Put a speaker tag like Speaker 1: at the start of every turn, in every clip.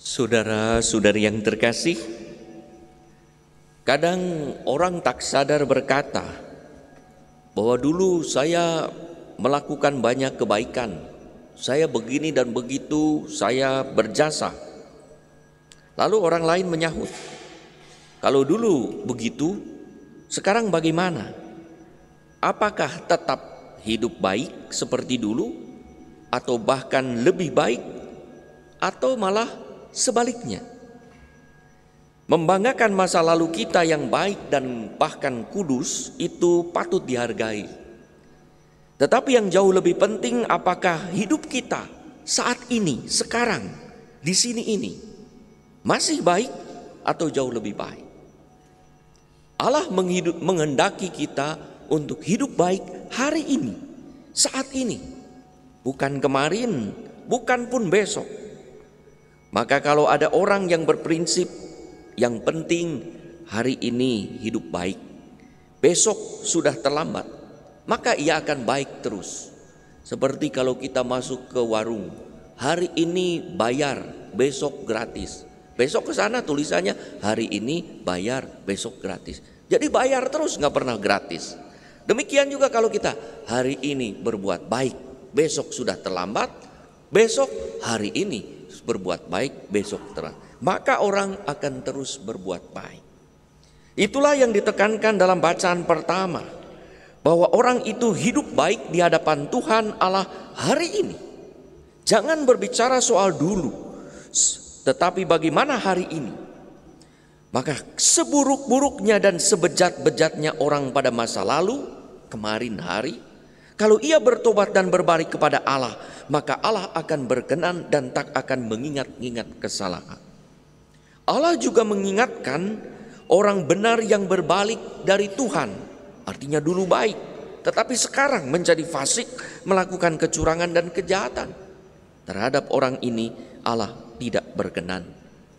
Speaker 1: Saudara-saudari yang terkasih, kadang orang tak sadar berkata bahwa dulu saya melakukan banyak kebaikan, saya begini dan begitu, saya berjasa. Lalu orang lain menyahut, kalau dulu begitu, sekarang bagaimana? Apakah tetap hidup baik seperti dulu, atau bahkan lebih baik, atau malah sebaliknya? Membanggakan masa lalu kita yang baik dan bahkan kudus itu patut dihargai. Tetapi yang jauh lebih penting, apakah hidup kita saat ini, sekarang, di sini ini masih baik atau jauh lebih baik? Allah menghendaki kita untuk hidup baik hari ini, saat ini, bukan kemarin, bukan pun besok. Maka kalau ada orang yang berprinsip yang penting hari ini hidup baik, besok sudah terlambat, maka ia akan baik terus. Seperti kalau kita masuk ke warung, hari ini bayar, besok gratis. Besok ke sana tulisannya hari ini bayar, besok gratis. Jadi bayar terus, nggak pernah gratis. Demikian juga kalau kita hari ini berbuat baik, besok sudah terlambat, besok hari ini berbuat baik, besok terlambat. Maka orang akan terus berbuat baik. Itulah yang ditekankan dalam bacaan pertama, bahwa orang itu hidup baik di hadapan Tuhan Allah hari ini. Jangan berbicara soal dulu, tetapi bagaimana hari ini. Maka seburuk-buruknya dan sebejat-bejatnya orang pada masa lalu, kemarin hari, kalau ia bertobat dan berbalik kepada Allah, maka Allah akan berkenan dan tak akan mengingat-ingat kesalahan. Allah juga mengingatkan orang benar yang berbalik dari Tuhan, artinya dulu baik, tetapi sekarang menjadi fasik, melakukan kecurangan dan kejahatan. Terhadap orang ini Allah tidak berkenan,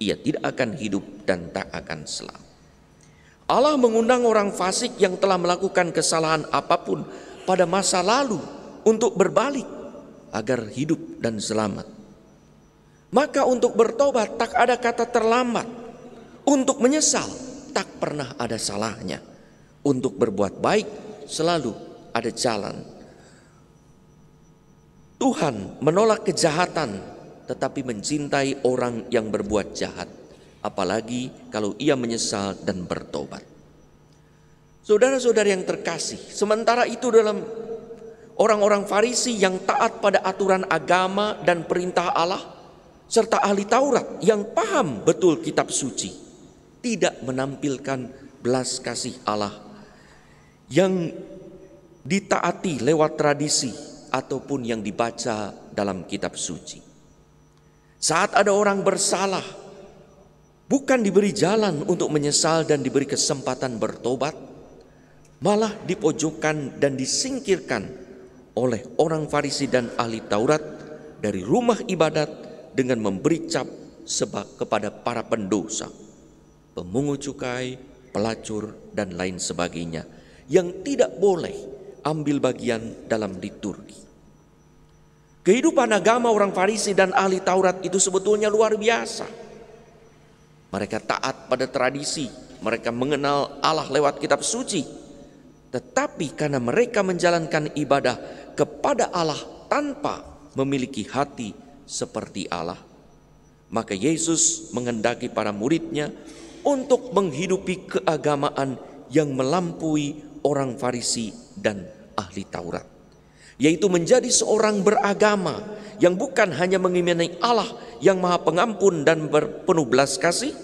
Speaker 1: ia tidak akan hidup dan tak akan selamat. Allah mengundang orang fasik yang telah melakukan kesalahan apapun pada masa lalu untuk berbalik agar hidup dan selamat. Maka untuk bertobat tak ada kata terlambat, untuk menyesal tak pernah ada salahnya, untuk berbuat baik selalu ada jalan. Tuhan menolak kejahatan tetapi mencintai orang yang berbuat jahat, apalagi kalau ia menyesal dan bertobat. Saudara-saudara yang terkasih, sementara itu dalam orang-orang Farisi yang taat pada aturan agama dan perintah Allah, serta ahli Taurat yang paham betul kitab suci, tidak menampilkan belas kasih Allah yang ditaati lewat tradisi ataupun yang dibaca dalam kitab suci. Saat ada orang bersalah, bukan diberi jalan untuk menyesal dan diberi kesempatan bertobat, malah dipojokkan dan disingkirkan oleh orang Farisi dan ahli Taurat dari rumah ibadat dengan memberi cap kepada para pendosa, pemungut cukai, pelacur, dan lain sebagainya, yang tidak boleh ambil bagian dalam liturgi. Kehidupan agama orang Farisi dan ahli Taurat itu sebetulnya luar biasa. Mereka taat pada tradisi, mereka mengenal Allah lewat kitab suci. Tetapi karena mereka menjalankan ibadah kepada Allah tanpa memiliki hati seperti Allah, maka Yesus menghendaki para muridnya untuk menghidupi keagamaan yang melampaui orang Farisi dan ahli Taurat, yaitu menjadi seorang beragama yang bukan hanya mengimani Allah yang Maha Pengampun dan penuh belas kasih,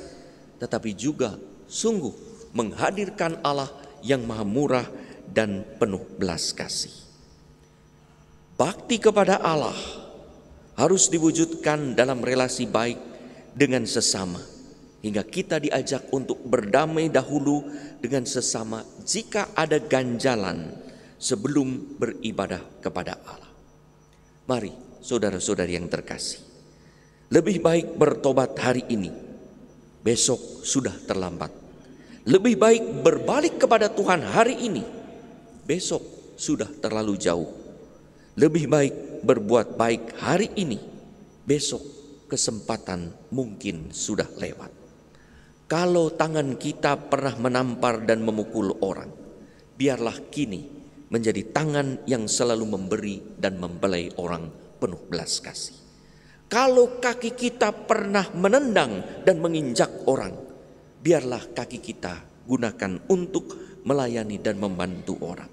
Speaker 1: tetapi juga sungguh menghadirkan Allah yang Maha Murah dan penuh belas kasih. Bakti kepada Allah harus diwujudkan dalam relasi baik dengan sesama, hingga kita diajak untuk berdamai dahulu dengan sesama jika ada ganjalan sebelum beribadah kepada Allah. Mari saudara-saudari yang terkasih, lebih baik bertobat hari ini, besok sudah terlambat. Lebih baik berbalik kepada Tuhan hari ini, besok sudah terlalu jauh. Lebih baik berbuat baik hari ini, besok kesempatan mungkin sudah lewat. Kalau tangan kita pernah menampar dan memukul orang, biarlah kini menjadi tangan yang selalu memberi dan membelai orang penuh belas kasih. Kalau kaki kita pernah menendang dan menginjak orang, biarlah kaki kita gunakan untuk melayani dan membantu orang.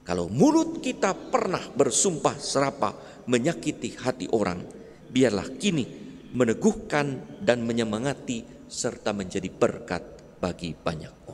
Speaker 1: Kalau mulut kita pernah bersumpah serapah menyakiti hati orang, biarlah kini meneguhkan dan menyemangati serta menjadi berkat bagi banyak